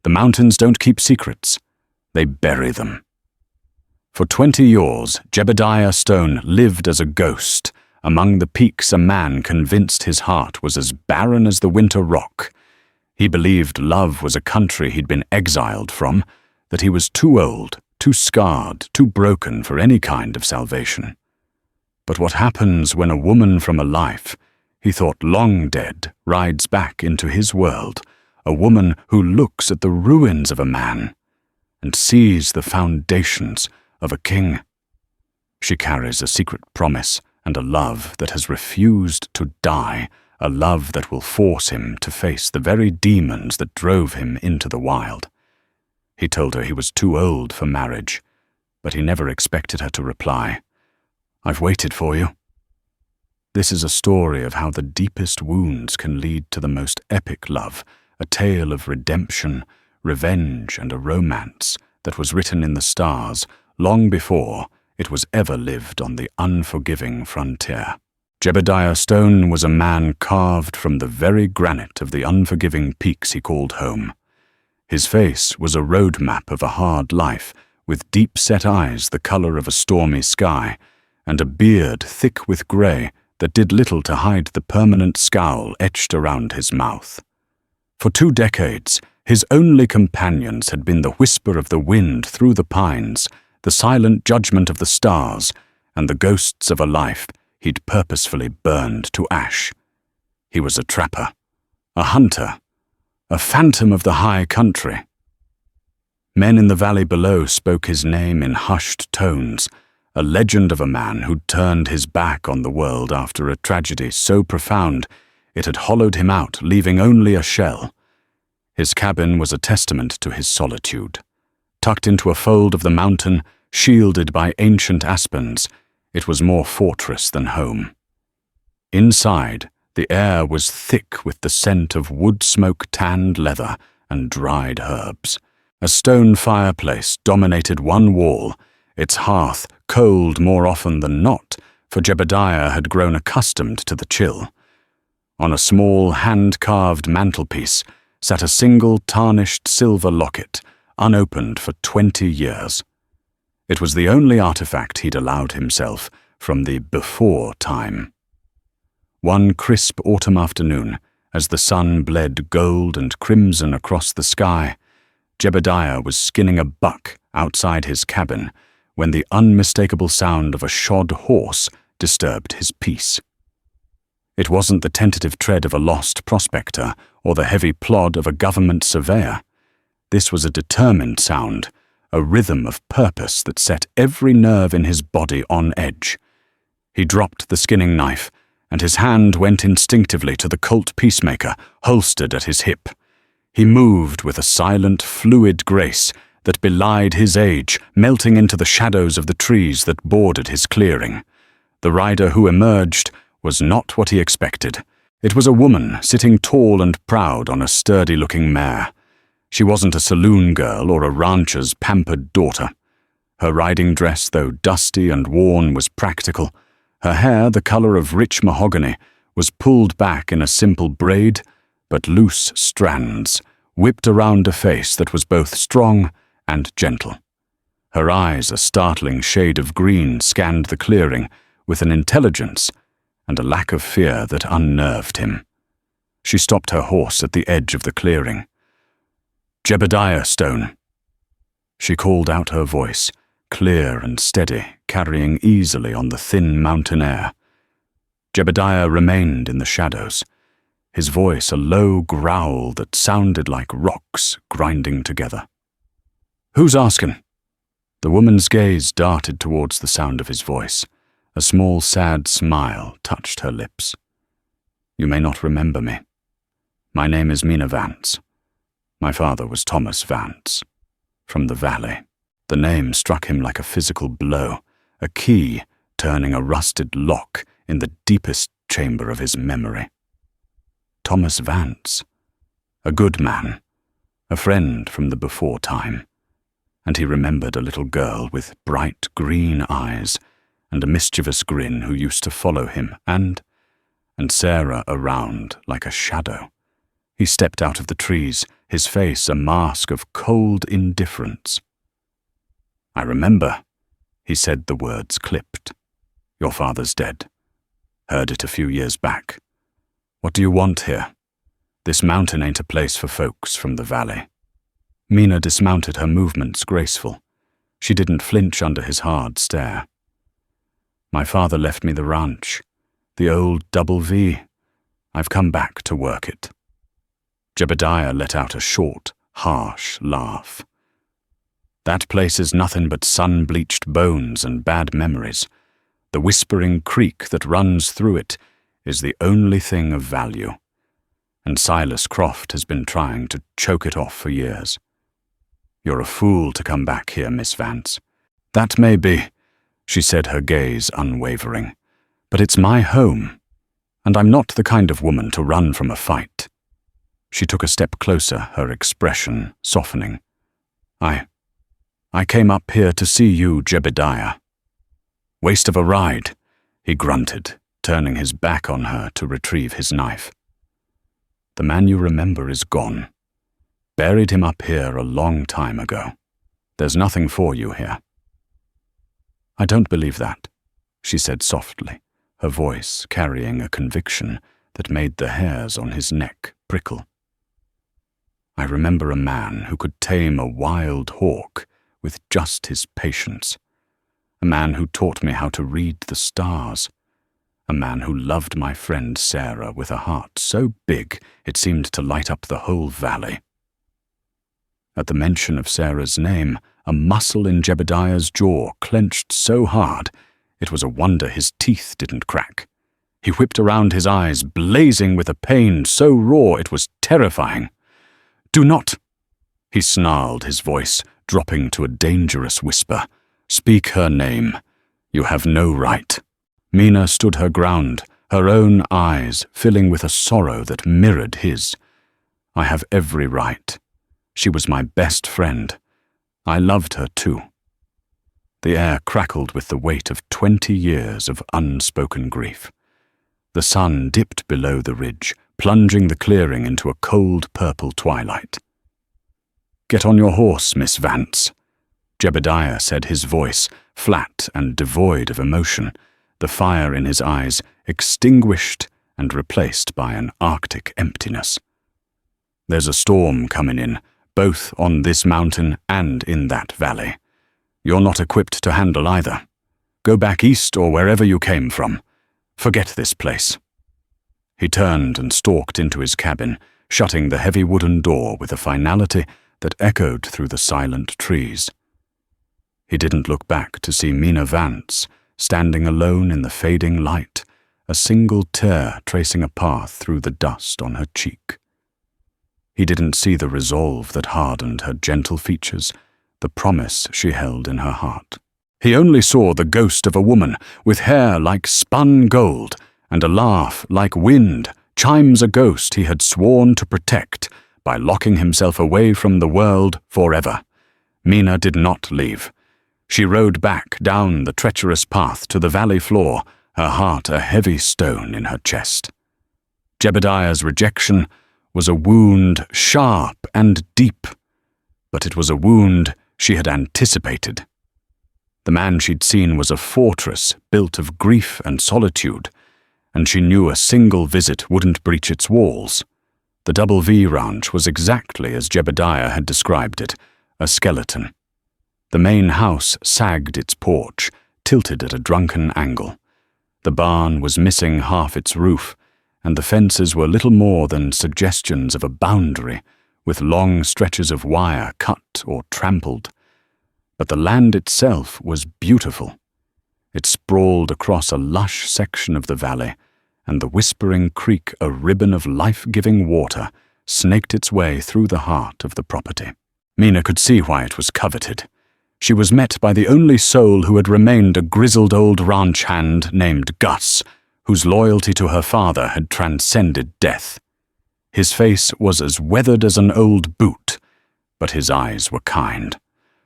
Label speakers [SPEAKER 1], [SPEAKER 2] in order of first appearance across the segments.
[SPEAKER 1] The mountains don't keep secrets. They bury them. For 20 years, Jebediah Stone lived as a ghost among the peaks a man convinced his heart was as barren as the winter rock. He believed love was a country he'd been exiled from, that he was too old, too scarred, too broken for any kind of salvation. But what happens when a woman from a life he thought long dead rides back into his world, a woman who looks at the ruins of a man and sees the foundations of a king? She carries a secret promise and a love that has refused to die, a love that will force him to face the very demons that drove him into the wild. He told her he was too old for marriage, but he never expected her to reply, "I've waited for you." This is a story of how the deepest wounds can lead to the most epic love, a tale of redemption, revenge, and a romance that was written in the stars long before it was ever lived on the unforgiving frontier. Jebediah Stone was a man carved from the very granite of the unforgiving peaks he called home. His face was a road map of a hard life, with deep-set eyes the color of a stormy sky, and a beard thick with gray that did little to hide the permanent scowl etched around his mouth. For 2 decades, his only companions had been the whisper of the wind through the pines, the silent judgment of the stars, and the ghosts of a life he'd purposefully burned to ash. He was a trapper, a hunter, a phantom of the high country. Men in the valley below spoke his name in hushed tones, a legend of a man who'd turned his back on the world after a tragedy so profound it had hollowed him out, leaving only a shell. His cabin was a testament to his solitude. Tucked into a fold of the mountain, shielded by ancient aspens, it was more fortress than home. Inside, the air was thick with the scent of wood smoke, tanned leather, and dried herbs. A stone fireplace dominated one wall, its hearth cold more often than not, for Jebediah had grown accustomed to the chill. On a small hand-carved mantelpiece sat a single tarnished silver locket, unopened for 20 years. It was the only artifact he'd allowed himself from the before time. One crisp autumn afternoon, as the sun bled gold and crimson across the sky, Jebediah was skinning a buck outside his cabin when the unmistakable sound of a shod horse disturbed his peace. It wasn't the tentative tread of a lost prospector or the heavy plod of a government surveyor. This was a determined sound, a rhythm of purpose that set every nerve in his body on edge. He dropped the skinning knife, and his hand went instinctively to the Colt peacemaker holstered at his hip. He moved with a silent, fluid grace that belied his age, melting into the shadows of the trees that bordered his clearing. The rider who emerged was not what he expected. It was a woman sitting tall and proud on a sturdy-looking mare. She wasn't a saloon girl or a rancher's pampered daughter. Her riding dress, though dusty and worn, was practical. Her hair, the color of rich mahogany, was pulled back in a simple braid, but loose strands, whipped around a face that was both strong and gentle. Her eyes, a startling shade of green, scanned the clearing with an intelligence and a lack of fear that unnerved him. She stopped her horse at the edge of the clearing. "Jebediah Stone." She called out her voice, clear and steady, carrying easily on the thin mountain air. Jebediah remained in the shadows, his voice a low growl that sounded like rocks grinding together. "Who's asking?" The woman's gaze darted towards the sound of his voice. A small, sad smile touched her lips. "You may not remember me. My name is Mina Vance. My father was Thomas Vance, from the valley." The name struck him like a physical blow, a key turning a rusted lock in the deepest chamber of his memory. Thomas Vance, a good man, a friend from the before time, and he remembered a little girl with bright green eyes and a mischievous grin who used to follow him and Sarah around like a shadow. He stepped out of the trees, his face a mask of cold indifference. "I remember," he said, the words clipped. "Your father's dead. Heard it a few years back. What do you want here? This mountain ain't a place for folks from the valley." Mina dismounted, her movements graceful. She didn't flinch under his hard stare. "My father left me the ranch, the old double V. I've come back to work it." Jebediah let out a short, harsh laugh. "That place is nothing but sun-bleached bones and bad memories. The whispering creek that runs through it is the only thing of value. And Silas Croft has been trying to choke it off for years. You're a fool to come back here, Miss Vance." "That may be," she said, her gaze unwavering. "But it's my home, and I'm not the kind of woman to run from a fight." She took a step closer, her expression softening. I came up here to see you, Jebediah." "Waste of a ride," he grunted, turning his back on her to retrieve his knife. "The man you remember is gone. Buried him up here a long time ago. There's nothing for you here." "I don't believe that," she said softly, her voice carrying a conviction that made the hairs on his neck prickle. "I remember a man who could tame a wild hawk with just his patience. A man who taught me how to read the stars. A man who loved my friend Sarah with a heart so big it seemed to light up the whole valley." At the mention of Sarah's name, a muscle in Jebediah's jaw clenched so hard it was a wonder his teeth didn't crack. He whipped around, his eyes blazing with a pain so raw it was terrifying. "Do not," he snarled, his voice dropping to a dangerous whisper. "Speak her name. You have no right." Mina stood her ground, her own eyes filling with a sorrow that mirrored his. "I have every right. She was my best friend. I loved her too." The air crackled with the weight of 20 years of unspoken grief. The sun dipped below the ridge, plunging the clearing into a cold purple twilight. "Get on your horse, Miss Vance," Jebediah said, his voice flat and devoid of emotion, the fire in his eyes extinguished and replaced by an arctic emptiness. "There's a storm coming in, both on this mountain and in that valley. You're not equipped to handle either. Go back east or wherever you came from. Forget this place." He turned and stalked into his cabin, shutting the heavy wooden door with a finality that echoed through the silent trees. He didn't look back to see Mina Vance, standing alone in the fading light, a single tear tracing a path through the dust on her cheek. He didn't see the resolve that hardened her gentle features, the promise she held in her heart. He only saw the ghost of a woman with hair like spun gold and a laugh like wind, chimes a ghost he had sworn to protect by locking himself away from the world forever. Mina did not leave. She rode back down the treacherous path to the valley floor, her heart a heavy stone in her chest. Jebediah's rejection was a wound sharp and deep, but it was a wound she had anticipated. The man she'd seen was a fortress built of grief and solitude, and she knew a single visit wouldn't breach its walls. The Double V Ranch was exactly as Jebediah had described it, a skeleton. The main house sagged its porch, tilted at a drunken angle. The barn was missing half its roof, and the fences were little more than suggestions of a boundary, with long stretches of wire cut or trampled. But the land itself was beautiful. It sprawled across a lush section of the valley, and the whispering creek, a ribbon of life-giving water, snaked its way through the heart of the property. Mina could see why it was coveted. She was met by the only soul who had remained a grizzled old ranch hand named Gus, whose loyalty to her father had transcended death. His face was as weathered as an old boot, but his eyes were kind.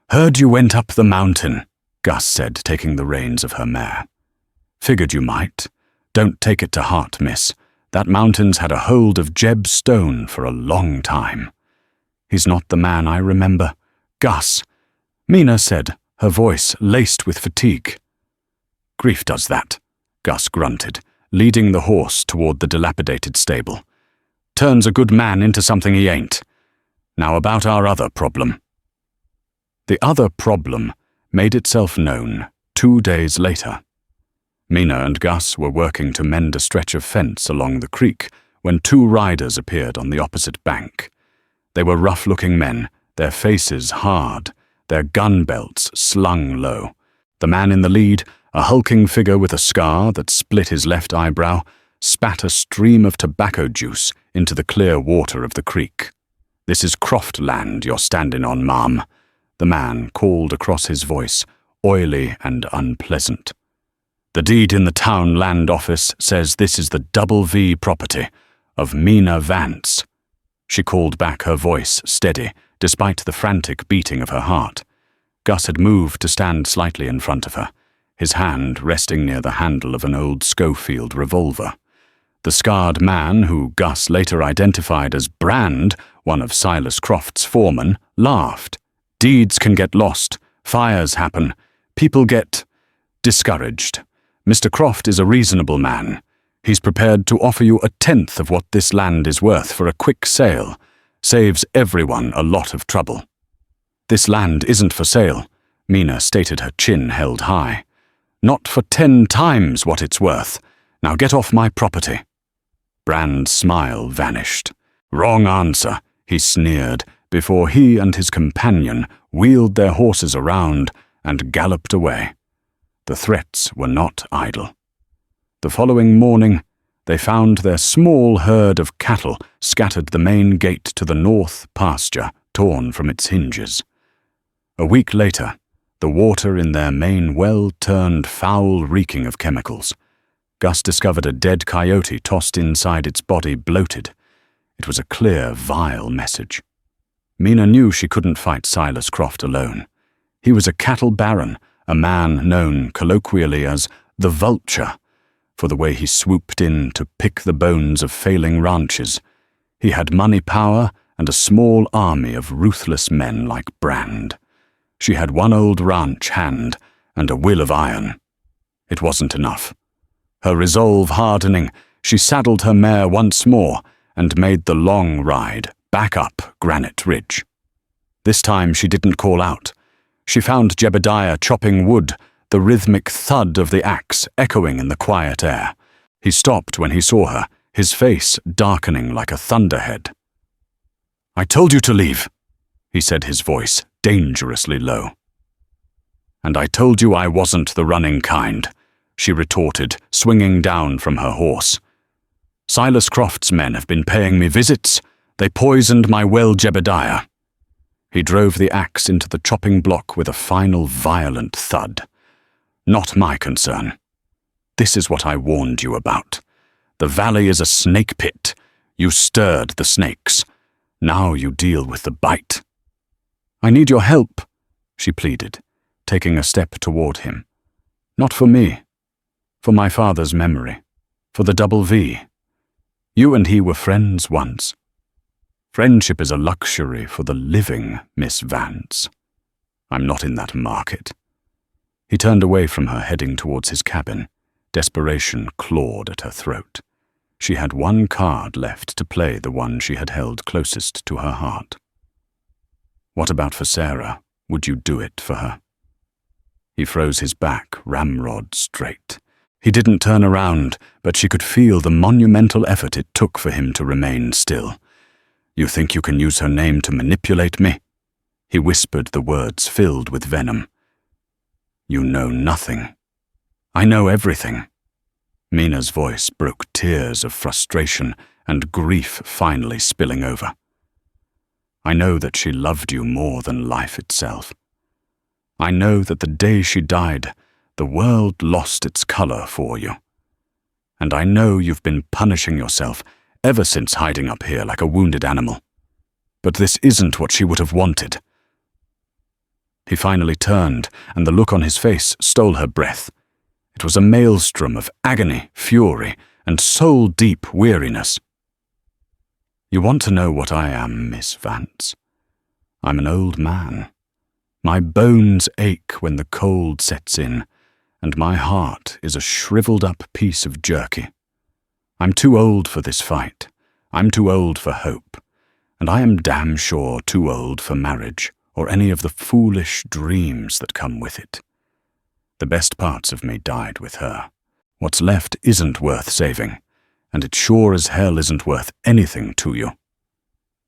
[SPEAKER 1] "Heard you went up the mountain," Gus said, taking the reins of her mare. "Figured you might. Don't take it to heart, miss. That mountain's had a hold of Jeb Stone for a long time." He's not the man I remember. Gus, Mina said, her voice laced with fatigue. Grief does that, Gus grunted, leading the horse toward the dilapidated stable. Turns a good man into something he ain't. Now about our other problem. The other problem made itself known 2 days later. Mina and Gus were working to mend a stretch of fence along the creek when 2 riders appeared on the opposite bank. They were rough-looking men, their faces hard, their gun belts slung low. The man in the lead, a hulking figure with a scar that split his left eyebrow, spat a stream of tobacco juice into the clear water of the creek. "This is Croft land you're standing on, ma'am," the man called across his voice, oily and unpleasant. "The deed in the town land office says this is the Double V property of Mina Vance." She called back, her voice steady, despite the frantic beating of her heart. Gus had moved to stand slightly in front of her, his hand resting near the handle of an old Schofield revolver. The scarred man, who Gus later identified as Brand, one of Silas Croft's foremen, laughed. "Deeds can get lost, fires happen, people get discouraged. Mr. Croft is a reasonable man. He's prepared to offer you 1/10 of what this land is worth for a quick sale. Saves everyone a lot of trouble." "This land isn't for sale," Mina stated, her chin held high. "Not for 10 times what it's worth. Now get off my property." Brand's smile vanished. "Wrong answer," he sneered, before he and his companion wheeled their horses around and galloped away. The threats were not idle. The following morning, they found their small herd of cattle scattered the main gate to the north pasture, torn from its hinges. A week later, the water in their main well turned foul, reeking of chemicals. Gus discovered a dead coyote tossed inside its body, bloated. It was a clear, vile message. Mina knew she couldn't fight Silas Croft alone. He was a cattle baron, a man known colloquially as the Vulture, for the way he swooped in to pick the bones of failing ranches. He had money, power, and a small army of ruthless men like Brand. She had one old ranch hand and a will of iron. It wasn't enough. Her resolve hardening, she saddled her mare once more and made the long ride back up Granite Ridge. This time she didn't call out. She found Jebediah chopping wood, the rhythmic thud of the axe echoing in the quiet air. He stopped when he saw her, his face darkening like a thunderhead. "I told you to leave," he said, his voice dangerously low. "And I told you I wasn't the running kind," she retorted, swinging down from her horse. "Silas Croft's men have been paying me visits. They poisoned my well, Jebediah." He drove the axe into the chopping block with a final violent thud. "Not my concern. This is what I warned you about. The valley is a snake pit. You stirred the snakes. Now you deal with the bite." "I need your help," she pleaded, taking a step toward him. "Not for me. For my father's memory. For the Double V. You and he were friends once. Friendship is a luxury for the living, Miss Vance. I'm not in that market." He turned away from her, heading towards his cabin. Desperation clawed at her throat. She had one card left to play, the one she had held closest to her heart. What about for Sarah? Would you do it for her? He froze his back, ramrod straight. He didn't turn around, but she could feel the monumental effort it took for him to remain still. "You think you can use her name to manipulate me?" He whispered the words filled with venom. "You know nothing." "I know everything." Mina's voice broke tears of frustration and grief finally spilling over. "I know that she loved you more than life itself. I know that the day she died, the world lost its color for you. And I know you've been punishing yourself ever since hiding up here like a wounded animal. But this isn't what she would have wanted." He finally turned, and the look on his face stole her breath. It was a maelstrom of agony, fury, and soul-deep weariness. "You want to know what I am, Miss Vance. I'm an old man. My bones ache when the cold sets in, and my heart is a shriveled-up piece of jerky. I'm too old for this fight. I'm too old for hope. And I am damn sure too old for marriage or any of the foolish dreams that come with it. The best parts of me died with her. What's left isn't worth saving, and it sure as hell isn't worth anything to you."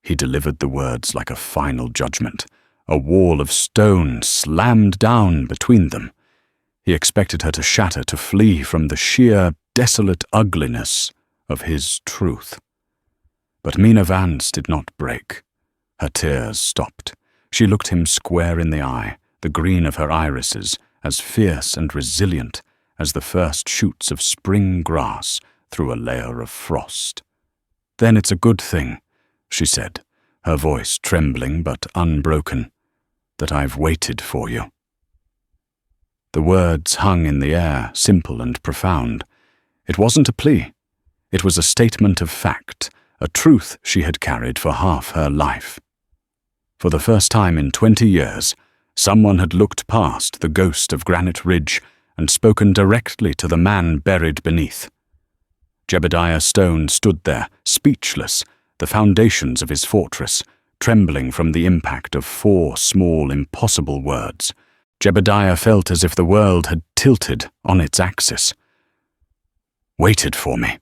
[SPEAKER 1] He delivered the words like a final judgment. A wall of stone slammed down between them. He expected her to shatter, to flee from the sheer, desolate ugliness of his truth. But Mina Vance did not break. Her tears stopped. She looked him square in the eye, the green of her irises, as fierce and resilient as the first shoots of spring grass through a layer of frost. "Then it's a good thing," she said, her voice trembling but unbroken, "that I've waited for you." The words hung in the air, simple and profound. It wasn't a plea. It was a statement of fact, a truth she had carried for half her life. For the first time in 20 years, someone had looked past the ghost of Granite Ridge and spoken directly to the man buried beneath. Jebediah Stone stood there, speechless, the foundations of his fortress, trembling from the impact of 4 small, impossible words. Jebediah felt as if the world had tilted on its axis. "Waited for me."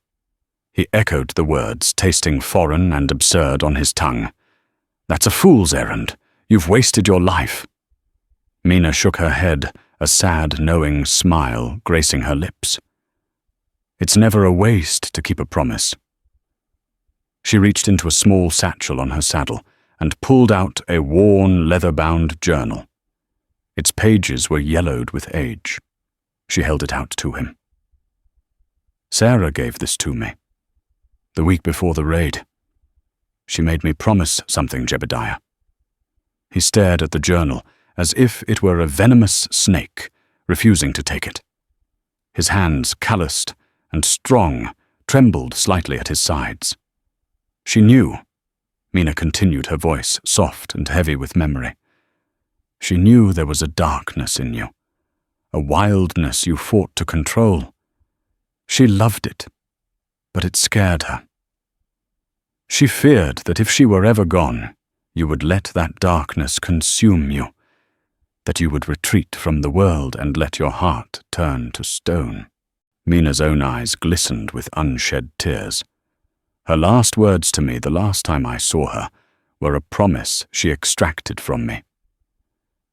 [SPEAKER 1] He echoed the words, tasting foreign and absurd on his tongue. "That's a fool's errand. You've wasted your life." Mina shook her head, a sad, knowing smile gracing her lips. "It's never a waste to keep a promise." She reached into a small satchel on her saddle and pulled out a worn, leather-bound journal. Its pages were yellowed with age. She held it out to him. "Sarah gave this to me, the week before the raid. She made me promise something, Jebediah." He stared at the journal as if it were a venomous snake, refusing to take it. His hands, calloused and strong, trembled slightly at his sides. "She knew," Mina continued, her voice soft and heavy with memory. "She knew there was a darkness in you, a wildness you fought to control. She loved it, but it scared her. She feared that if she were ever gone, you would let that darkness consume you, that you would retreat from the world and let your heart turn to stone." Mina's own eyes glistened with unshed tears. Her last words to me the last time I saw her were a promise she extracted from me.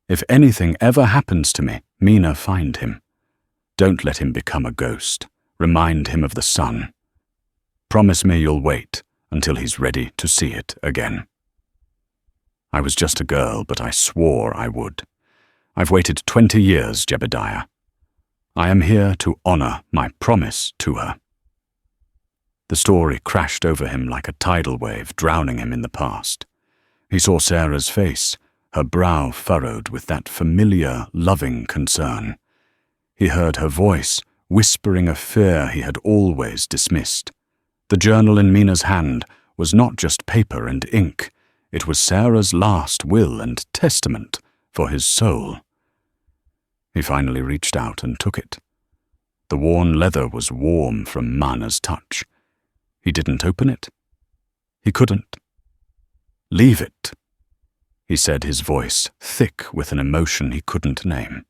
[SPEAKER 1] "If anything ever happens to me, Mina, find him. Don't let him become a ghost. Remind him of the sun. Promise me you'll wait until he's ready to see it again." I was just a girl, but I swore I would. I've waited 20 years, Jebediah. I am here to honor my promise to her. The story crashed over him like a tidal wave, drowning him in the past. He saw Sarah's face, her brow furrowed with that familiar, loving concern. He heard her voice, whispering a fear he had always dismissed. The journal in Mina's hand was not just paper and ink. It was Sarah's last will and testament for his soul. He finally reached out and took it. The worn leather was warm from Mana's touch. He didn't open it. He couldn't. "Leave it," he said, his voice thick with an emotion he couldn't name.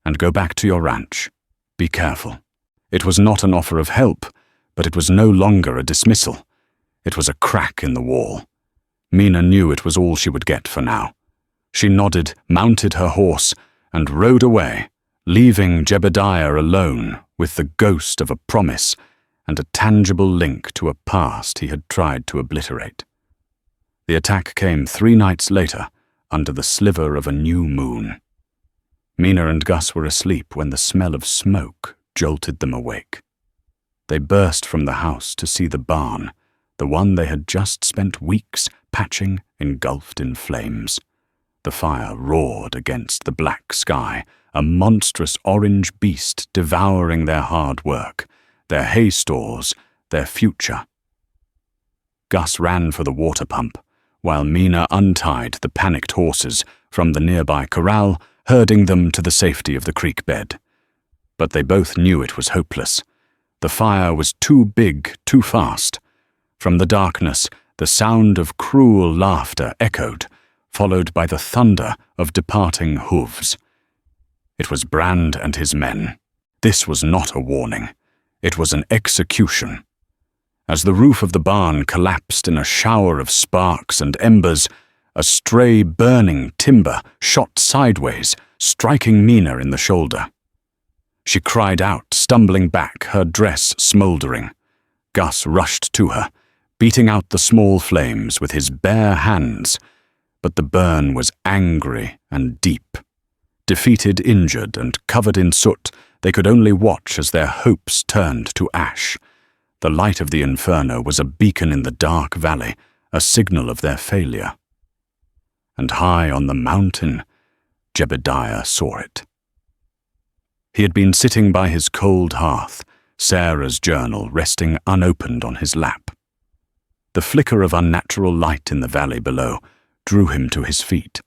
[SPEAKER 1] "And go back to your ranch. Be careful." It was not an offer of help, but it was no longer a dismissal. It was a crack in the wall. Mina knew it was all she would get for now. She nodded, mounted her horse, and rode away, leaving Jebediah alone with the ghost of a promise and a tangible link to a past he had tried to obliterate. The attack came 3 nights later, under the sliver of a new moon. Mina and Gus were asleep when the smell of smoke jolted them awake. They burst from the house to see the barn, the one they had just spent weeks patching, engulfed in flames. The fire roared against the black sky, a monstrous orange beast devouring their hard work, their hay stores, their future. Gus ran for the water pump, while Mina untied the panicked horses from the nearby corral, herding them to the safety of the creek bed. But they both knew it was hopeless. The fire was too big, too fast. From the darkness, the sound of cruel laughter echoed, followed by the thunder of departing hooves. It was Brand and his men. This was not a warning. It was an execution. As the roof of the barn collapsed in a shower of sparks and embers, a stray burning timber shot sideways, striking Mina in the shoulder. She cried out, stumbling back, her dress smouldering. Gus rushed to her, beating out the small flames with his bare hands, but the burn was angry and deep. Defeated, injured, and covered in soot, they could only watch as their hopes turned to ash. The light of the inferno was a beacon in the dark valley, a signal of their failure. And high on the mountain, Jebediah saw it. He had been sitting by his cold hearth, Sarah's journal resting unopened on his lap. The flicker of unnatural light in the valley below drew him to his feet.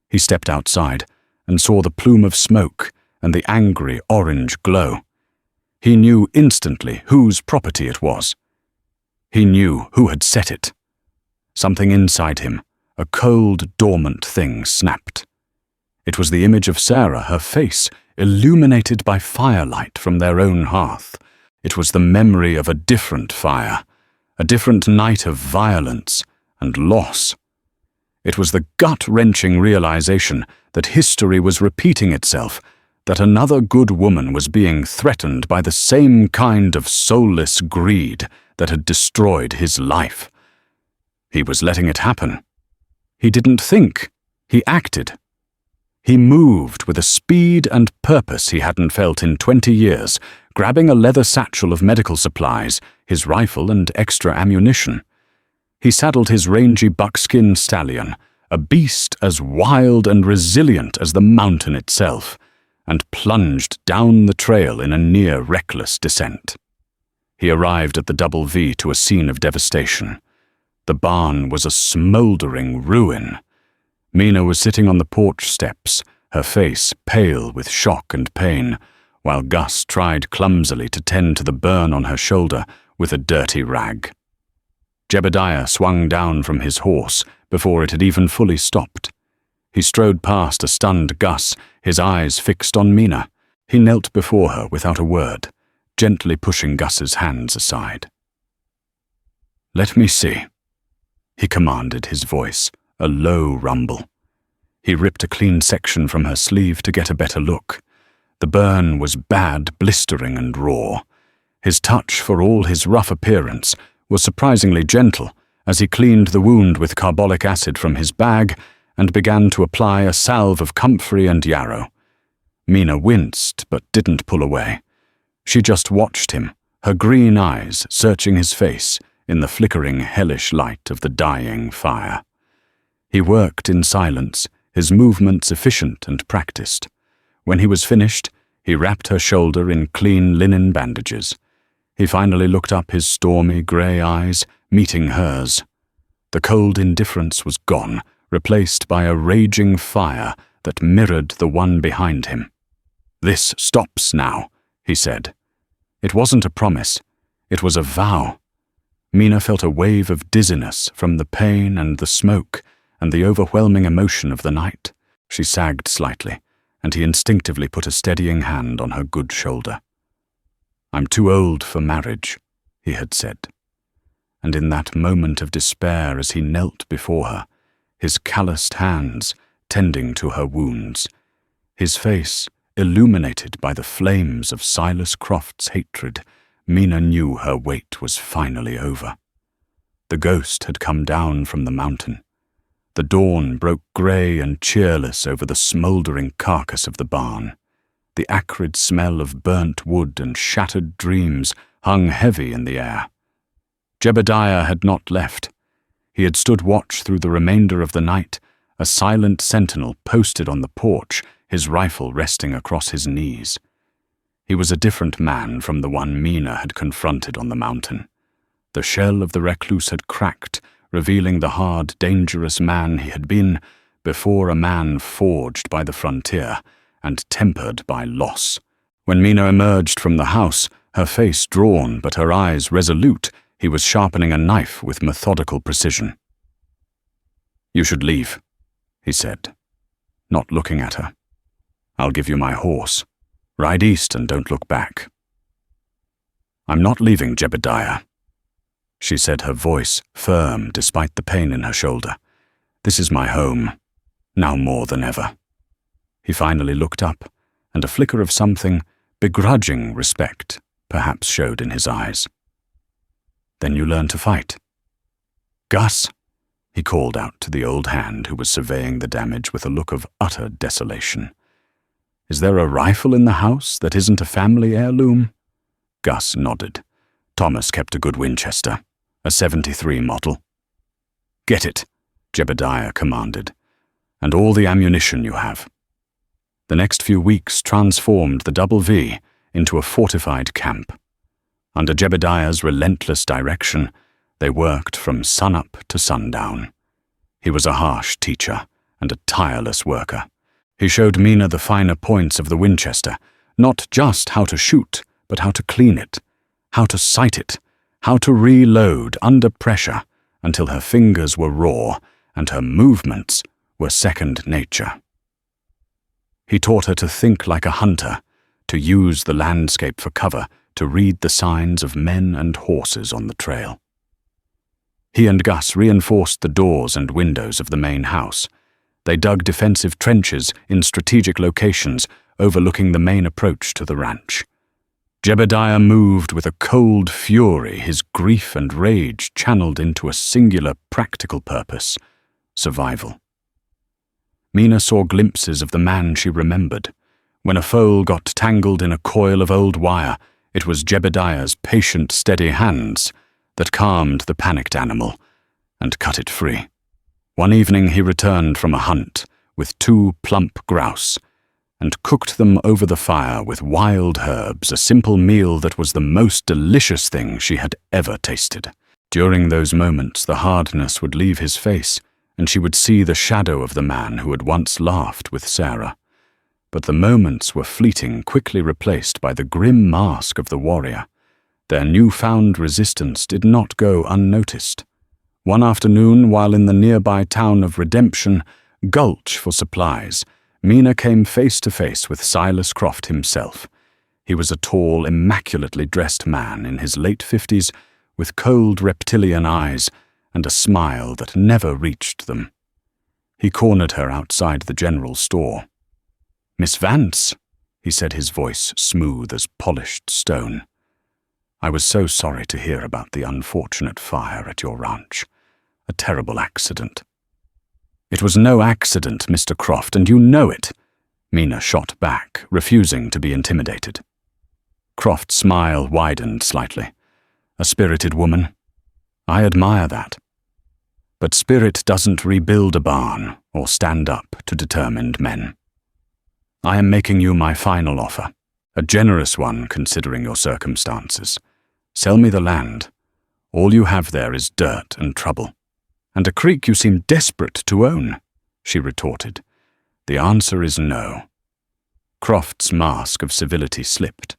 [SPEAKER 1] He stepped outside and saw the plume of smoke and the angry orange glow. He knew instantly whose property it was. He knew who had set it. Something inside him, a cold, dormant thing, snapped. It was the image of Sarah, her face illuminated by firelight from their own hearth. It was the memory of a different fire, a different night of violence and loss. It was the gut-wrenching realization that history was repeating itself, that another good woman was being threatened by the same kind of soulless greed that had destroyed his life. He was letting it happen. He didn't think, he acted. He moved with a speed and purpose he hadn't felt in 20 years, grabbing a leather satchel of medical supplies, his rifle and extra ammunition. He saddled his rangy buckskin stallion, a beast as wild and resilient as the mountain itself, and plunged down the trail in a near-reckless descent. He arrived at the Double V to a scene of devastation. The barn was a smoldering ruin. Mina was sitting on the porch steps, her face pale with shock and pain, while Gus tried clumsily to tend to the burn on her shoulder with a dirty rag. Jebediah swung down from his horse before it had even fully stopped. He strode past a stunned Gus, his eyes fixed on Mina. He knelt before her without a word, gently pushing Gus's hands aside. "Let me see," he commanded, his voice a low rumble. He ripped a clean section from her sleeve to get a better look. The burn was bad, blistering and raw. His touch, for all his rough appearance, was surprisingly gentle as he cleaned the wound with carbolic acid from his bag and began to apply a salve of comfrey and yarrow. Mina winced but didn't pull away. She just watched him, her green eyes searching his face in the flickering, hellish light of the dying fire. He worked in silence, his movements efficient and practiced. When he was finished, he wrapped her shoulder in clean linen bandages. He finally looked up, his stormy grey eyes meeting hers. The cold indifference was gone, replaced by a raging fire that mirrored the one behind him. "This stops now," he said. It wasn't a promise. It was a vow. Mina felt a wave of dizziness from the pain and the smoke and the overwhelming emotion of the night. She sagged slightly, and he instinctively put a steadying hand on her good shoulder. "I'm too old for marriage," he had said. And in that moment of despair as he knelt before her, his calloused hands tending to her wounds, his face illuminated by the flames of Silas Croft's hatred, Mina knew her wait was finally over. The ghost had come down from the mountain. The dawn broke grey and cheerless over the smouldering carcass of the barn. The acrid smell of burnt wood and shattered dreams hung heavy in the air. Jebediah had not left. He had stood watch through the remainder of the night, a silent sentinel posted on the porch, his rifle resting across his knees. He was a different man from the one Mina had confronted on the mountain. The shell of the recluse had cracked, revealing the hard, dangerous man he had been before, a man forged by the frontier and tempered by loss. When Mina emerged from the house, her face drawn but her eyes resolute, he was sharpening a knife with methodical precision. "You should leave," he said, not looking at her. "I'll give you my horse. Ride east and don't look back." "I'm not leaving, Jebediah," she said, her voice firm despite the pain in her shoulder. "This is my home, now more than ever." He finally looked up, and a flicker of something begrudging respect perhaps showed in his eyes. "Then you learn to fight." "Gus," he called out to the old hand who was surveying the damage with a look of utter desolation. "Is there a rifle in the house that isn't a family heirloom?" Gus nodded. "Thomas kept a good Winchester, a '73 model." "Get it," Jebediah commanded, "and all the ammunition you have." The next few weeks transformed the Double V into a fortified camp. Under Jebediah's relentless direction, they worked from sunup to sundown. He was a harsh teacher and a tireless worker. He showed Mina the finer points of the Winchester, not just how to shoot, but how to clean it, how to sight it, how to reload under pressure until her fingers were raw and her movements were second nature. He taught her to think like a hunter, to use the landscape for cover, to read the signs of men and horses on the trail. He and Gus reinforced the doors and windows of the main house. They dug defensive trenches in strategic locations overlooking the main approach to the ranch. Jebediah moved with a cold fury, his grief and rage channeled into a singular practical purpose: survival. Mina saw glimpses of the man she remembered. When a foal got tangled in a coil of old wire, it was Jebediah's patient, steady hands that calmed the panicked animal and cut it free. One evening he returned from a hunt with 2 plump grouse and cooked them over the fire with wild herbs, a simple meal that was the most delicious thing she had ever tasted. During those moments, the hardness would leave his face, and she would see the shadow of the man who had once laughed with Sarah. But the moments were fleeting, quickly replaced by the grim mask of the warrior. Their newfound resistance did not go unnoticed. One afternoon, while in the nearby town of Redemption, Gulch for supplies, Mina came face to face with Silas Croft himself. He was a tall, immaculately dressed man in his late 50s, with cold reptilian eyes and a smile that never reached them. He cornered her outside the general store. "Miss Vance," he said, his voice smooth as polished stone. "I was so sorry to hear about the unfortunate fire at your ranch. A terrible accident." "It was no accident, Mr. Croft, and you know it," Mina shot back, refusing to be intimidated. Croft's smile widened slightly. "A spirited woman. I admire that. But spirit doesn't rebuild a barn or stand up to determined men. I am making you my final offer, a generous one considering your circumstances. Sell me the land. All you have there is dirt and trouble. And a creek you seem desperate to own," she retorted. "The answer is no." Croft's mask of civility slipped.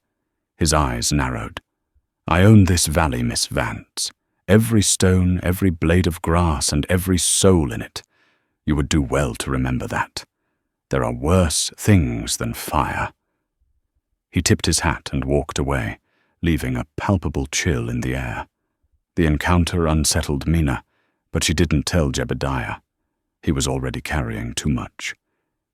[SPEAKER 1] His eyes narrowed. "I own this valley, Miss Vance. Every stone, every blade of grass, and every soul in it. You would do well to remember that. There are worse things than fire." He tipped his hat and walked away, leaving a palpable chill in the air. The encounter unsettled Mina, but she didn't tell Jebediah. He was already carrying too much.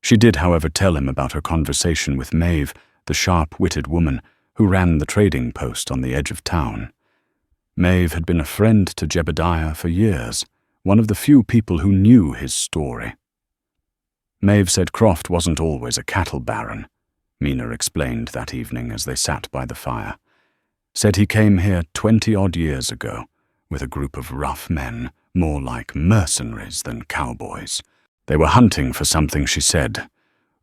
[SPEAKER 1] She did, however, tell him about her conversation with Maeve, the sharp-witted woman who ran the trading post on the edge of town. Maeve had been a friend to Jebediah for years, one of the few people who knew his story. Maeve said Croft wasn't always a cattle baron, Mina explained that evening as they sat by the fire. Said he came here 20-odd years ago, with a group of rough men, more like mercenaries than cowboys. They were hunting for something, she said.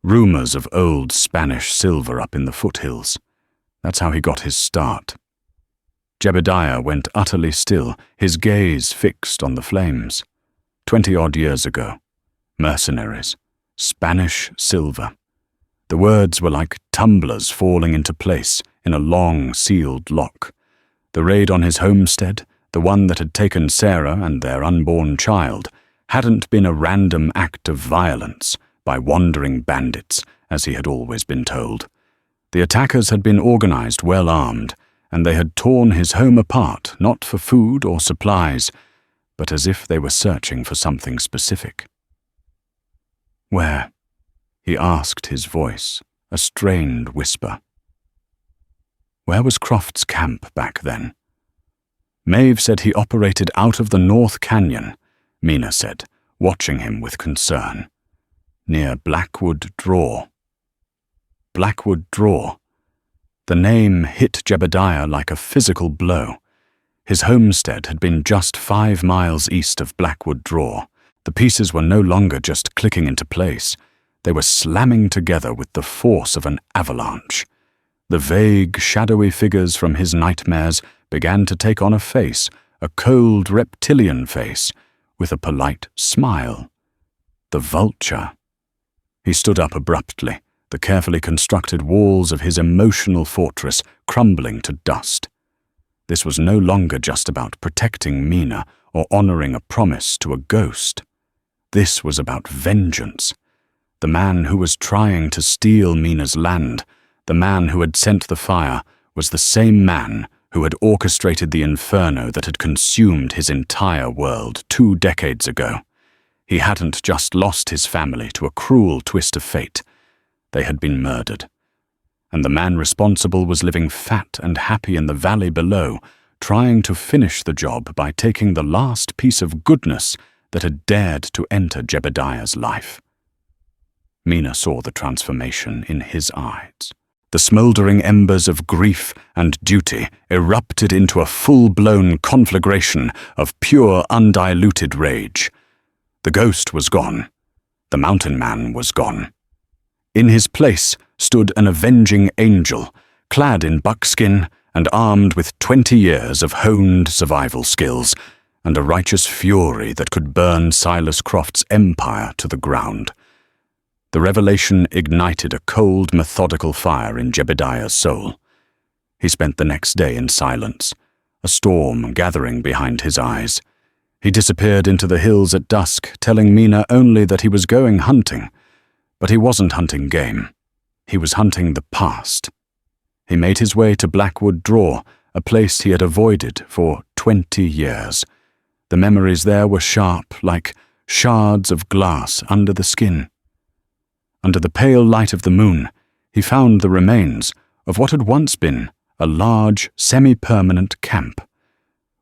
[SPEAKER 1] Rumors of old Spanish silver up in the foothills. That's how he got his start. Jebediah went utterly still, his gaze fixed on the flames. 20-odd years ago. Mercenaries. Spanish silver. The words were like tumblers falling into place in a long, sealed lock. The raid on his homestead, the one that had taken Sarah and their unborn child, hadn't been a random act of violence by wandering bandits, as he had always been told. The attackers had been organized, well armed, and they had torn his home apart, not for food or supplies, but as if they were searching for something specific. "Where?" he asked, his voice a strained whisper. Where was Croft's camp back then? Maeve said he operated out of the North Canyon, Mina said, watching him with concern. Near Blackwood Draw. Blackwood Draw. The name hit Jebediah like a physical blow. His homestead had been just 5 miles east of Blackwood Draw. The pieces were no longer just clicking into place. They were slamming together with the force of an avalanche. The vague, shadowy figures from his nightmares began to take on a face, a cold reptilian face, with a polite smile. The vulture. He stood up abruptly, the carefully constructed walls of his emotional fortress crumbling to dust. This was no longer just about protecting Mina or honoring a promise to a ghost. This was about vengeance. The man who was trying to steal Mina's land, the man who had sent the fire, was the same man who had orchestrated the inferno that had consumed his entire world 2 decades ago. He hadn't just lost his family to a cruel twist of fate. They had been murdered. And the man responsible was living fat and happy in the valley below, trying to finish the job by taking the last piece of goodness that had dared to enter Jebediah's life. Mina saw the transformation in his eyes. The smouldering embers of grief and duty erupted into a full-blown conflagration of pure, undiluted rage. The ghost was gone. The mountain man was gone. In his place stood an avenging angel, clad in buckskin and armed with 20 years of honed survival skills and a righteous fury that could burn Silas Croft's empire to the ground. The revelation ignited a cold, methodical fire in Jebediah's soul. He spent the next day in silence, a storm gathering behind his eyes. He disappeared into the hills at dusk, telling Mina only that he was going hunting. But he wasn't hunting game. He was hunting the past. He made his way to Blackwood Draw, a place he had avoided for 20 years. The memories there were sharp, like shards of glass under the skin. Under the pale light of the moon, he found the remains of what had once been a large, semi-permanent camp.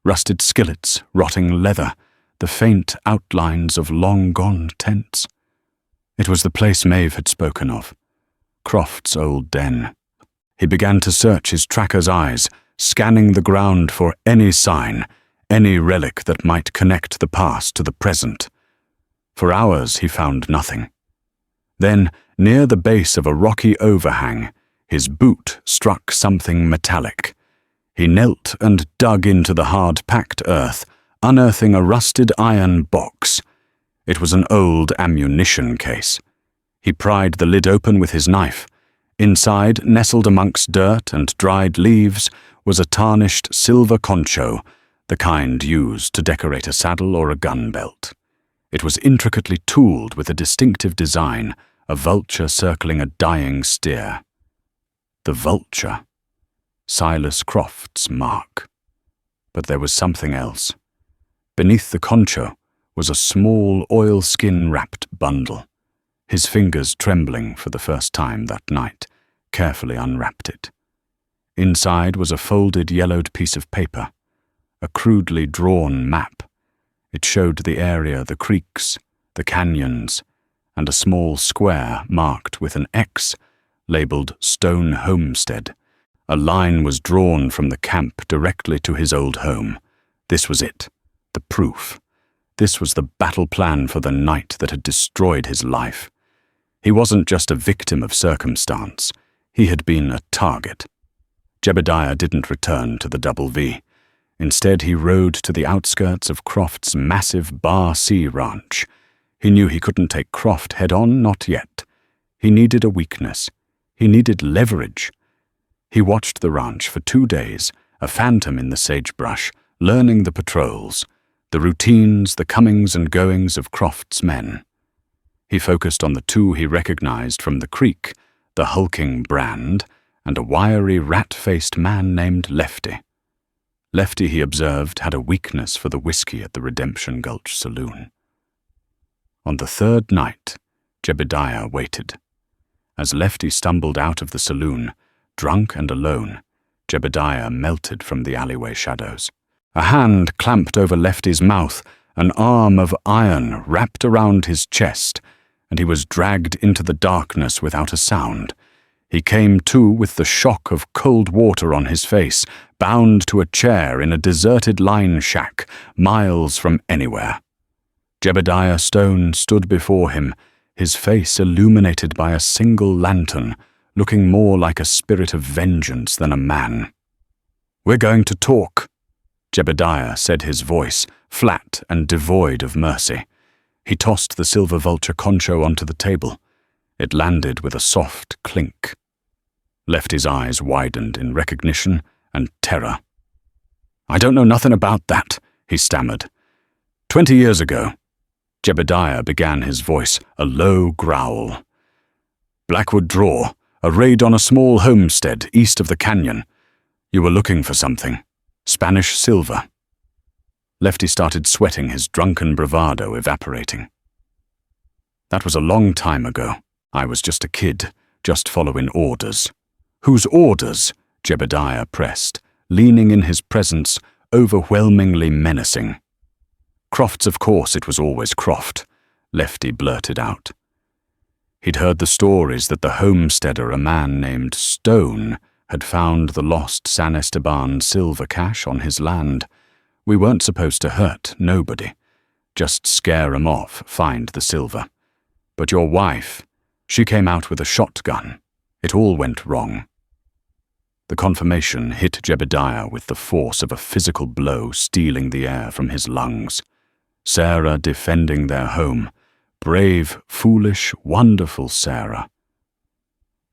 [SPEAKER 1] Rusted skillets, rotting leather, the faint outlines of long-gone tents. It was the place Maeve had spoken of, Croft's old den. He began to search his tracker's eyes, scanning the ground for any sign, any relic that might connect the past to the present. For hours he found nothing. Then, near the base of a rocky overhang, his boot struck something metallic. He knelt and dug into the hard-packed earth, unearthing a rusted iron box. It was an old ammunition case. He pried the lid open with his knife. Inside, nestled amongst dirt and dried leaves, was a tarnished silver concho, the kind used to decorate a saddle or a gun belt. It was intricately tooled with a distinctive design, a vulture circling a dying steer. The vulture. Silas Croft's mark. But there was something else. Beneath the concho was a small oilskin-wrapped bundle. His fingers trembling for the first time that night, carefully unwrapped it. Inside was a folded yellowed piece of paper, a crudely drawn map. It showed the area, the creeks, the canyons, and a small square marked with an X, labeled Stone Homestead. A line was drawn from the camp directly to his old home. This was it, the proof. This was the battle plan for the night that had destroyed his life. He wasn't just a victim of circumstance. He had been a target. Jebediah didn't return to the Double V. Instead, he rode to the outskirts of Croft's massive Bar C ranch. He knew he couldn't take Croft head-on, not yet. He needed a weakness. He needed leverage. He watched the ranch for 2 days, a phantom in the sagebrush, learning the patrols, the routines, the comings and goings of Croft's men. He focused on the 2 he recognized from the creek, the hulking Brand, and a wiry, rat-faced man named Lefty. Lefty, he observed, had a weakness for the whiskey at the Redemption Gulch saloon. On the 3rd night, Jebediah waited. As Lefty stumbled out of the saloon, drunk and alone, Jebediah melted from the alleyway shadows. A hand clamped over Lefty's mouth, an arm of iron wrapped around his chest, and he was dragged into the darkness without a sound. He came to with the shock of cold water on his face, bound to a chair in a deserted line shack, miles from anywhere. Jebediah Stone stood before him, his face illuminated by a single lantern, looking more like a spirit of vengeance than a man. "We're going to talk," Jebediah said, his voice flat and devoid of mercy. He tossed the silver vulture concho onto the table. It landed with a soft clink. Lefty's eyes widened in recognition and terror. "I don't know nothing about that," he stammered. 20 years ago," Jebediah began, his voice a low growl. "Blackwood Draw, a raid on a small homestead east of the canyon. You were looking for something. Spanish silver." Lefty started sweating, his drunken bravado evaporating. "That was a long time ago. I was just a kid, just following orders." "Whose orders?" Jebediah pressed, leaning in his presence, overwhelmingly menacing. "Croft's, of course. It was always Croft," Lefty blurted out. He'd heard the stories that the homesteader, a man named Stone, had found the lost San Esteban silver cache on his land. We weren't supposed to hurt nobody, just scare 'em off, find the silver. But your wife, she came out with a shotgun. It all went wrong. The confirmation hit Jebediah with the force of a physical blow stealing the air from his lungs. Sarah defending their home. Brave, foolish, wonderful Sarah.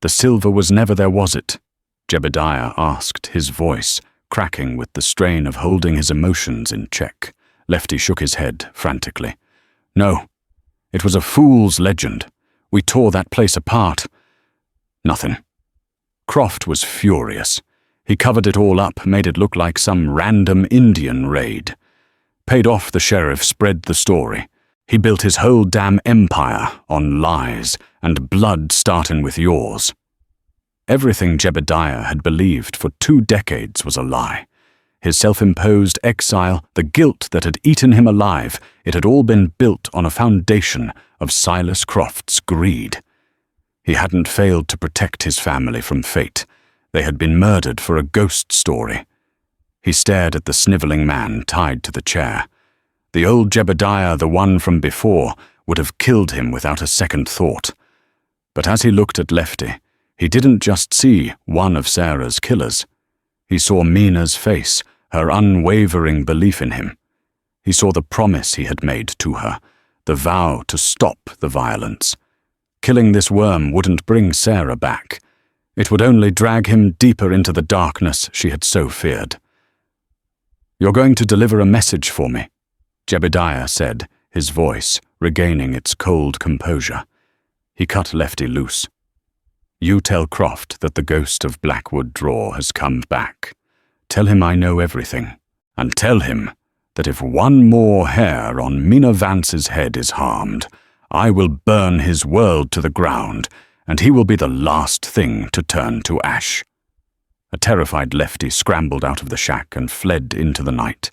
[SPEAKER 1] "The silver was never there, was it?" Jebediah asked, his voice cracking with the strain of holding his emotions in check. Lefty shook his head frantically. "No, it was a fool's legend. We tore that place apart. Nothing." Croft was furious. He covered it all up, made it look like some random Indian raid. Paid off the sheriff, spread the story. He built his whole damn empire on lies, and blood starting with yours. Everything Jebediah had believed for 2 decades was a lie. His self-imposed exile, the guilt that had eaten him alive, it had all been built on a foundation of Silas Croft's greed. He hadn't failed to protect his family from fate. They had been murdered for a ghost story. He stared at the sniveling man tied to the chair. The old Jebediah, the one from before, would have killed him without a second thought. But as he looked at Lefty, he didn't just see one of Sarah's killers. He saw Mina's face, her unwavering belief in him. He saw the promise he had made to her, the vow to stop the violence. Killing this worm wouldn't bring Sarah back. It would only drag him deeper into the darkness she had so feared. "You're going to deliver a message for me," Jebediah said, his voice regaining its cold composure. He cut Lefty loose. "You tell Croft that the ghost of Blackwood Draw has come back. Tell him I know everything. And tell him that if one more hair on Mina Vance's head is harmed, I will burn his world to the ground, and he will be the last thing to turn to ash." A terrified Lefty scrambled out of the shack and fled into the night.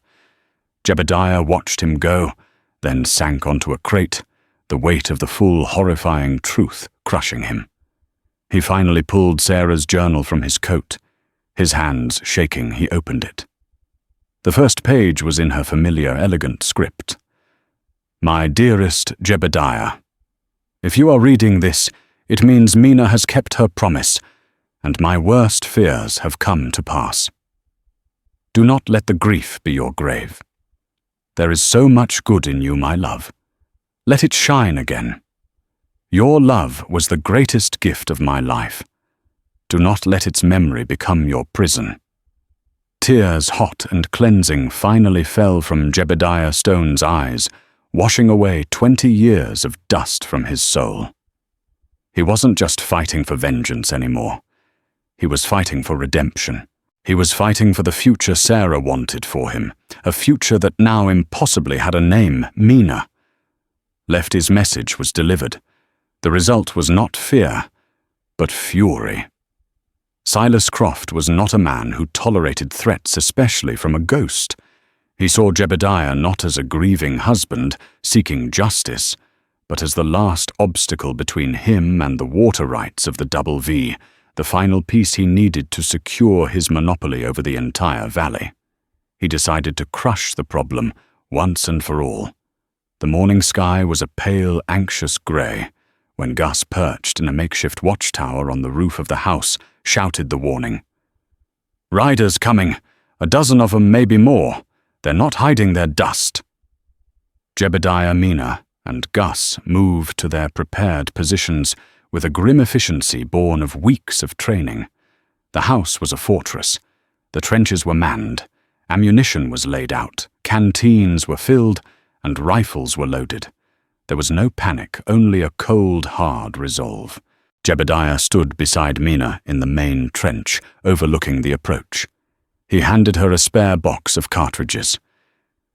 [SPEAKER 1] Jebediah watched him go, then sank onto a crate, the weight of the full, horrifying truth crushing him. He finally pulled Sarah's journal from his coat. His hands shaking, he opened it. The first page was in her familiar, elegant script. "My dearest Jebediah, if you are reading this, it means Mina has kept her promise, and my worst fears have come to pass. Do not let the grief be your grave. There is so much good in you, my love. Let it shine again. Your love was the greatest gift of my life. Do not let its memory become your prison." Tears, hot and cleansing, finally fell from Jebediah Stone's eyes, washing away 20 years of dust from his soul. He wasn't just fighting for vengeance anymore. He was fighting for redemption. He was fighting for the future Sarah wanted for him, a future that now impossibly had a name, Mina. Lefty's message was delivered. The result was not fear, but fury. Silas Croft was not a man who tolerated threats, especially from a ghost. He saw Jebediah not as a grieving husband seeking justice, but as the last obstacle between him and the water rights of the Double V, the final piece he needed to secure his monopoly over the entire valley. He decided to crush the problem once and for all. The morning sky was a pale, anxious grey when Gus, perched in a makeshift watchtower on the roof of the house, shouted the warning. "Riders coming! A dozen of them, maybe more. They're not hiding their dust." Jebediah, Mina, and Gus moved to their prepared positions with a grim efficiency born of weeks of training. The house was a fortress. The trenches were manned, ammunition was laid out, canteens were filled, and rifles were loaded. There was no panic, only a cold, hard resolve. Jebediah stood beside Mina in the main trench, overlooking the approach. He handed her a spare box of cartridges.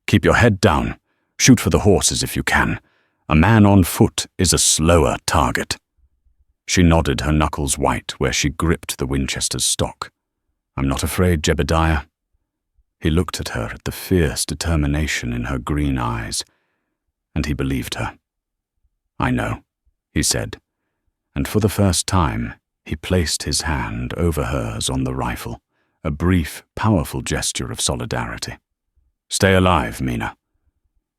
[SPEAKER 1] "Keep your head down. Shoot for the horses if you can. A man on foot is a slower target." She nodded, her knuckles white where she gripped the Winchester's stock. "I'm not afraid, Jebediah." He looked at her, at the fierce determination in her green eyes, and he believed her. "I know," he said, and for the first time he placed his hand over hers on the rifle, a brief, powerful gesture of solidarity. "Stay alive, Mina."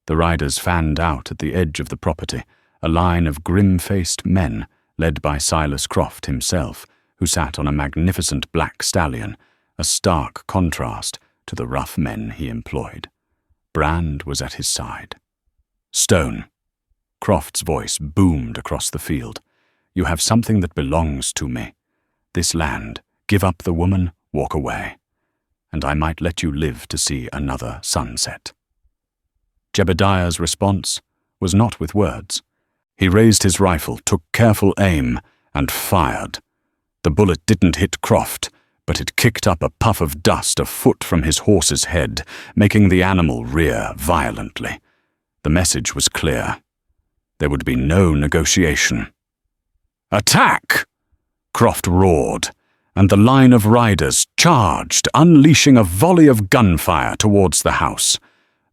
[SPEAKER 1] The riders fanned out at the edge of the property, a line of grim-faced men, led by Silas Croft himself, who sat on a magnificent black stallion, a stark contrast to the rough men he employed. Brand was at his side. "Stone," Croft's voice boomed across the field, "you have something that belongs to me. This land, give up the woman, walk away, and I might let you live to see another sunset." Jebediah's response was not with words. He raised his rifle, took careful aim, and fired. The bullet didn't hit Croft, but it kicked up a puff of dust a foot from his horse's head, making the animal rear violently. The message was clear. There would be no negotiation. "Attack!" Croft roared, and the line of riders charged, unleashing a volley of gunfire towards the house.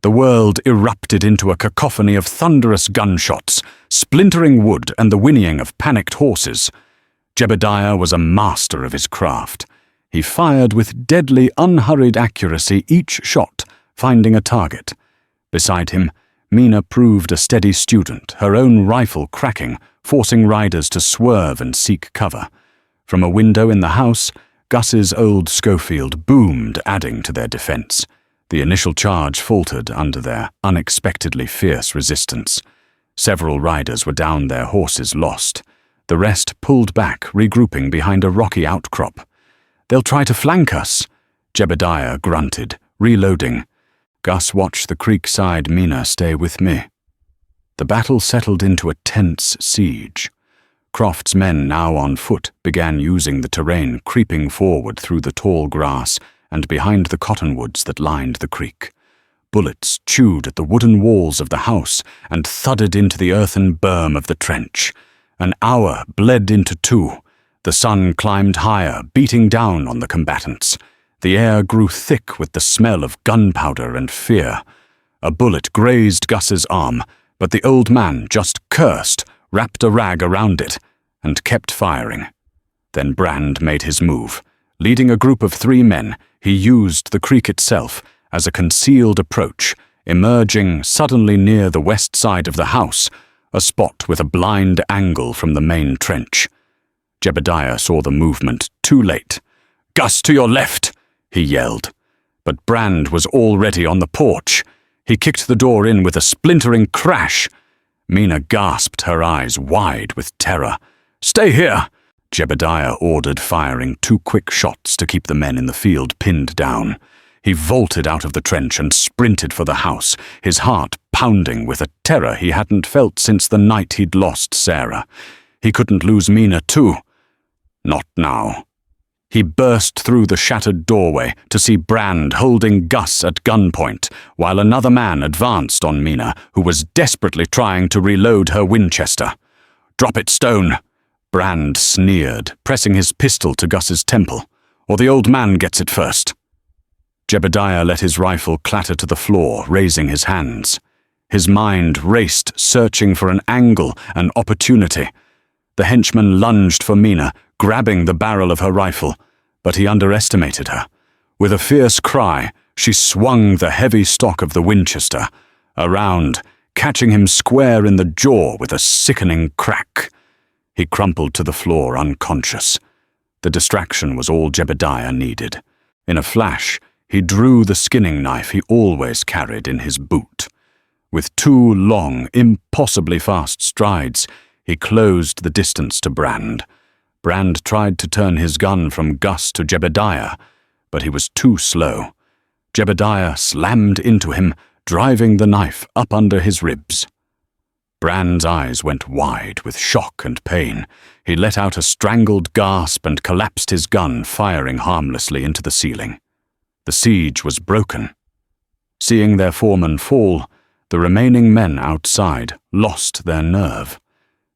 [SPEAKER 1] The world erupted into a cacophony of thunderous gunshots, splintering wood and the whinnying of panicked horses. Jebediah was a master of his craft. He fired with deadly, unhurried accuracy, each shot finding a target. Beside him, Mina proved a steady student, her own rifle cracking, forcing riders to swerve and seek cover. From a window in the house, Gus's old Schofield boomed, adding to their defense. The initial charge faltered under their unexpectedly fierce resistance. Several riders were down, their horses lost. The rest pulled back, regrouping behind a rocky outcrop. "They'll try to flank us," Jebediah grunted, reloading. Gus watched the creek-side Mina stay with me. The battle settled into a tense siege. Croft's men, now on foot, began using the terrain, creeping forward through the tall grass and behind the cottonwoods that lined the creek. Bullets chewed at the wooden walls of the house and thudded into the earthen berm of the trench. An hour bled into 2. The sun climbed higher, beating down on the combatants. The air grew thick with the smell of gunpowder and fear. A bullet grazed Gus's arm, but the old man just cursed, wrapped a rag around it, and kept firing. Then Brand made his move. Leading a group of 3 men, he used the creek itself as a concealed approach, emerging suddenly near the west side of the house, a spot with a blind angle from the main trench. Jebediah saw the movement too late. "Gus, to your left!" he yelled. But Brand was already on the porch. He kicked the door in with a splintering crash. Mina gasped, her eyes wide with terror. "Stay here!" Jebediah ordered, firing 2 quick shots to keep the men in the field pinned down. He vaulted out of the trench and sprinted for the house, his heart pounding with a terror he hadn't felt since the night he'd lost Sarah. He couldn't lose Mina too. Not now. He burst through the shattered doorway to see Brand holding Gus at gunpoint, while another man advanced on Mina, who was desperately trying to reload her Winchester. "Drop it, Stone!" Brand sneered, pressing his pistol to Gus's temple. "Or the old man gets it first." Jebediah let his rifle clatter to the floor, raising his hands. His mind raced, searching for an angle, an opportunity. The henchman lunged for Mina, grabbing the barrel of her rifle, but he underestimated her. With a fierce cry, she swung the heavy stock of the Winchester around, catching him square in the jaw with a sickening crack. He crumpled to the floor, unconscious. The distraction was all Jebediah needed. In a flash, he drew the skinning knife he always carried in his boot. With 2 long, impossibly fast strides, he closed the distance to Brand. Brand tried to turn his gun from Gus to Jebediah, but he was too slow. Jebediah slammed into him, driving the knife up under his ribs. Brand's eyes went wide with shock and pain. He let out a strangled gasp and collapsed his gun, firing harmlessly into the ceiling. The siege was broken. Seeing their foreman fall, the remaining men outside lost their nerve.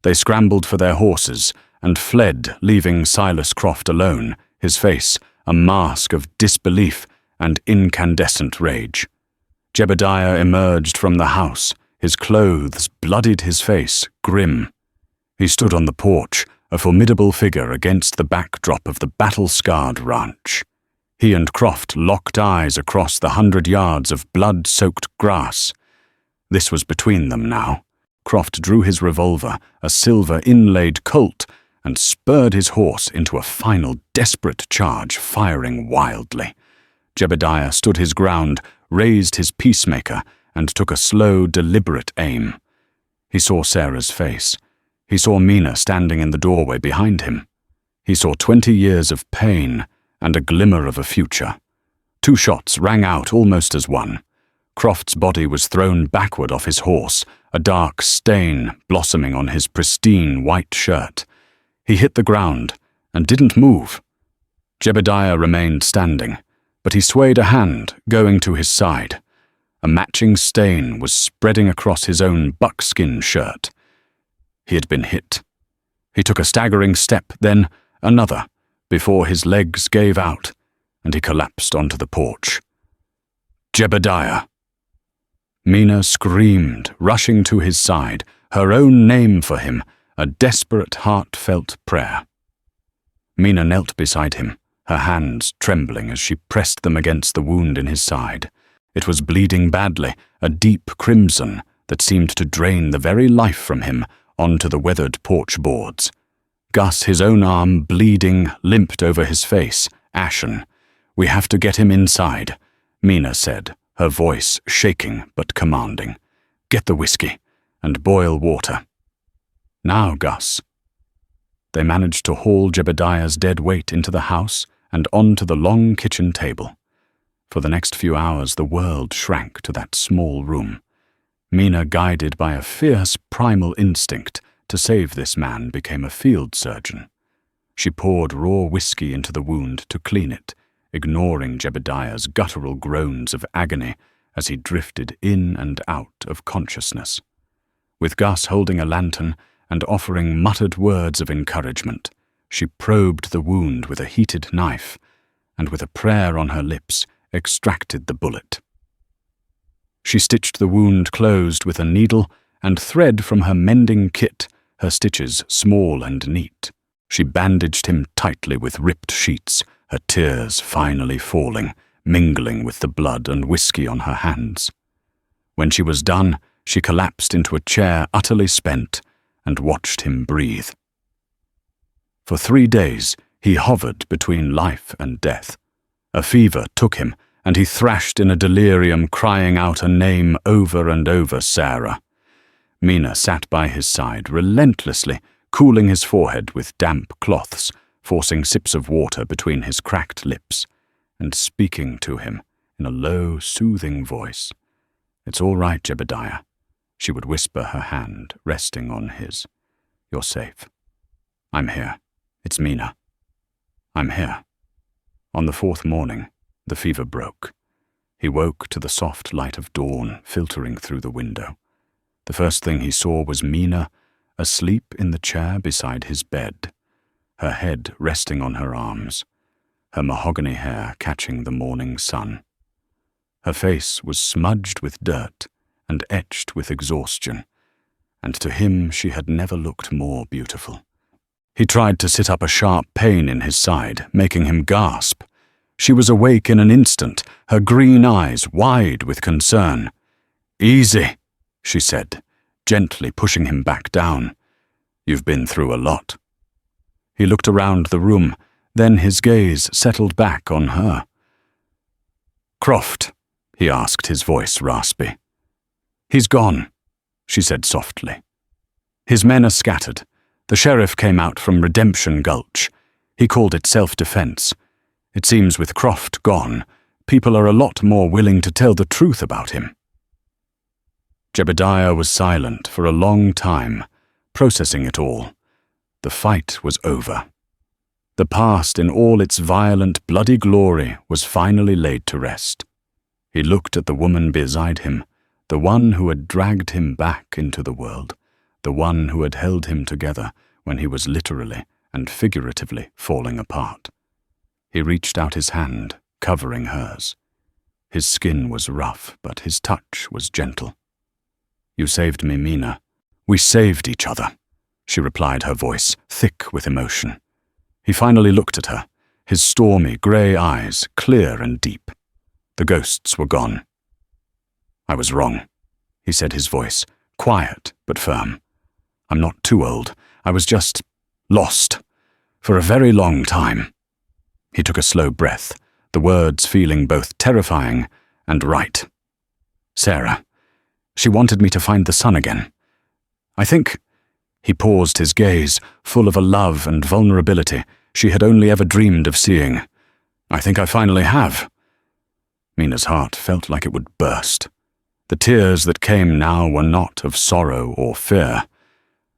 [SPEAKER 1] They scrambled for their horses and fled, leaving Silas Croft alone, his face a mask of disbelief and incandescent rage. Jebediah emerged from the house, his clothes bloodied his face, grim. He stood on the porch, a formidable figure against the backdrop of the battle-scarred ranch. He and Croft locked eyes across the 100 yards of blood-soaked grass. This was between them now. Croft drew his revolver, a silver inlaid Colt, and spurred his horse into a final desperate charge, firing wildly. Jebediah stood his ground, raised his peacemaker, and took a slow, deliberate aim. He saw Sarah's face. He saw Mina standing in the doorway behind him. He saw 20 years of pain and a glimmer of a future. 2 shots rang out almost as one. Croft's body was thrown backward off his horse, a dark stain blossoming on his pristine white shirt. He hit the ground and didn't move. Jebediah remained standing, but he swayed a hand, going to his side. A matching stain was spreading across his own buckskin shirt. He had been hit. He took a staggering step, then another, before his legs gave out, and he collapsed onto the porch. "Jebediah!" Mina screamed, rushing to his side, her own name for him, a desperate, heartfelt prayer. Mina knelt beside him, her hands trembling as she pressed them against the wound in his side. It was bleeding badly, a deep crimson that seemed to drain the very life from him onto the weathered porch boards. Gus, his own arm bleeding, limped over his face, ashen. "We have to get him inside," Mina said, her voice shaking but commanding. "Get the whiskey, and boil water." "Now, Gus." They managed to haul Jebediah's dead weight into the house and onto the long kitchen table. For the next few hours the world shrank to that small room. Mina, guided by a fierce primal instinct to save this man, became a field surgeon. She poured raw whiskey into the wound to clean it, ignoring Jebediah's guttural groans of agony as he drifted in and out of consciousness. With Gus holding a lantern and offering muttered words of encouragement, she probed the wound with a heated knife, and with a prayer on her lips, extracted the bullet. She stitched the wound closed with a needle and thread from her mending kit, her stitches small and neat. She bandaged him tightly with ripped sheets, her tears finally falling, mingling with the blood and whiskey on her hands. When she was done, she collapsed into a chair utterly spent and watched him breathe. For 3 days, he hovered between life and death. A fever took him, and he thrashed in a delirium, crying out a name over and over, Sarah. Mina sat by his side, relentlessly, cooling his forehead with damp cloths, forcing sips of water between his cracked lips, and speaking to him in a low, soothing voice. "It's all right, Jebediah," she would whisper, her hand resting on his. "You're safe. I'm here. It's Mina. I'm here." On the fourth morning, the fever broke. He woke to the soft light of dawn filtering through the window. The first thing he saw was Mina, asleep in the chair beside his bed, her head resting on her arms, her mahogany hair catching the morning sun. Her face was smudged with dirt and etched with exhaustion, and to him she had never looked more beautiful. He tried to sit up, a sharp pain in his side, making him gasp. She was awake in an instant, her green eyes wide with concern. "Easy," she said, gently pushing him back down. "You've been through a lot." He looked around the room, then his gaze settled back on her. "Croft?" he asked, his voice raspy. "He's gone," she said softly. "His men are scattered. The sheriff came out from Redemption Gulch. He called it self-defense. It seems with Croft gone, people are a lot more willing to tell the truth about him." Jebediah was silent for a long time, processing it all. The fight was over. The past in all its violent, bloody glory was finally laid to rest. He looked at the woman beside him, the one who had dragged him back into the world, the one who had held him together when he was literally and figuratively falling apart. He reached out his hand, covering hers. His skin was rough, but his touch was gentle. "You saved me, Mina. We saved each other," she replied, her voice thick with emotion. He finally looked at her, his stormy grey eyes clear and deep. The ghosts were gone. "I was wrong," he said, his voice quiet but firm. "I'm not too old. I was just lost for a very long time." He took a slow breath, the words feeling both terrifying and right. "Sarah, she wanted me to find the sun again. I think—" He paused, his gaze full of a love and vulnerability she had only ever dreamed of seeing. "I think I finally have." Mina's heart felt like it would burst. The tears that came now were not of sorrow or fear,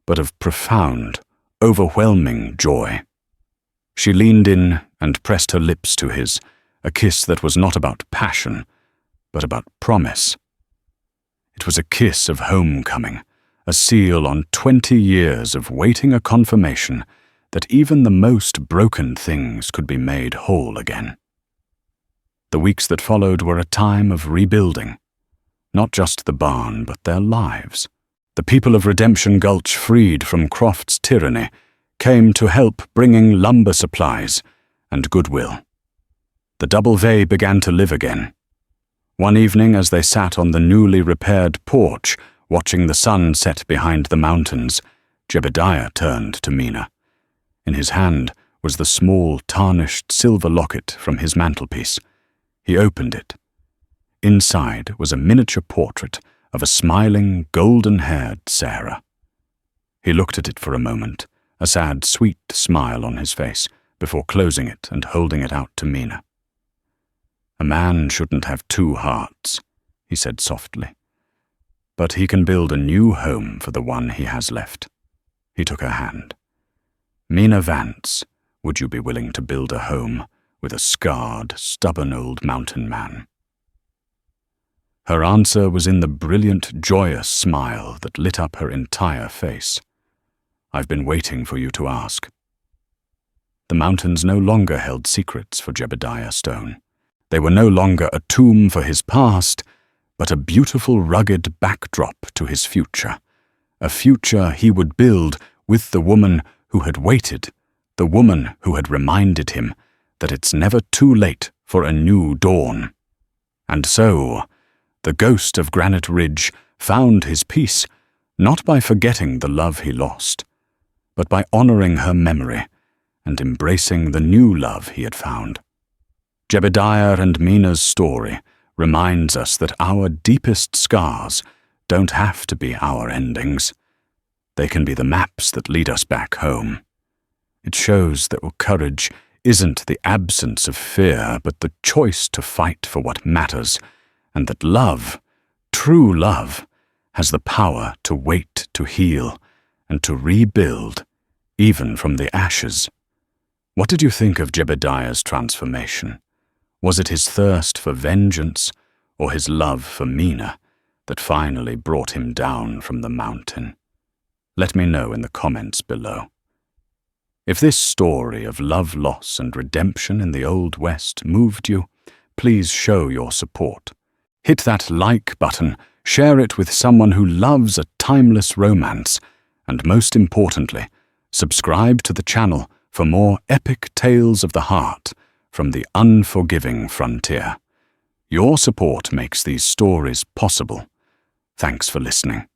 [SPEAKER 1] but of profound, overwhelming joy. She leaned in and pressed her lips to his, a kiss that was not about passion, but about promise. It was a kiss of homecoming, a seal on 20 years of waiting a confirmation that even the most broken things could be made whole again. The weeks that followed were a time of rebuilding, not just the barn, but their lives. The people of Redemption Gulch, freed from Croft's tyranny, came to help, bringing lumber supplies and goodwill. The Double V began to live again. One evening, as they sat on the newly repaired porch, watching the sun set behind the mountains, Jebediah turned to Mina. In his hand was the small, tarnished silver locket from his mantelpiece. He opened it. Inside was a miniature portrait of a smiling, golden-haired Sarah. He looked at it for a moment, a sad, sweet smile on his face, before closing it and holding it out to Mina. "A man shouldn't have two hearts," he said softly. "But he can build a new home for the one he has left." He took her hand. "Mina Vance, would you be willing to build a home with a scarred, stubborn old mountain man?" Her answer was in the brilliant, joyous smile that lit up her entire face. "I've been waiting for you to ask." The mountains no longer held secrets for Jebediah Stone. They were no longer a tomb for his past, but a beautiful, rugged backdrop to his future. A future he would build with the woman who had waited, the woman who had reminded him that it's never too late for a new dawn. And so, the ghost of Granite Ridge found his peace, not by forgetting the love he lost, but by honoring her memory and embracing the new love he had found. Jebediah and Mina's story reminds us that our deepest scars don't have to be our endings. They can be the maps that lead us back home. It shows that courage isn't the absence of fear, but the choice to fight for what matters, and that love, true love, has the power to wait, to heal, and to rebuild, even from the ashes. What did you think of Jebediah's transformation? Was it his thirst for vengeance, or his love for Mina, that finally brought him down from the mountain? Let me know in the comments below. If this story of love, loss, and redemption in the Old West moved you, please show your support. Hit that like button, share it with someone who loves a timeless romance, and most importantly, subscribe to the channel for more epic tales of the heart from the unforgiving frontier. Your support makes these stories possible. Thanks for listening.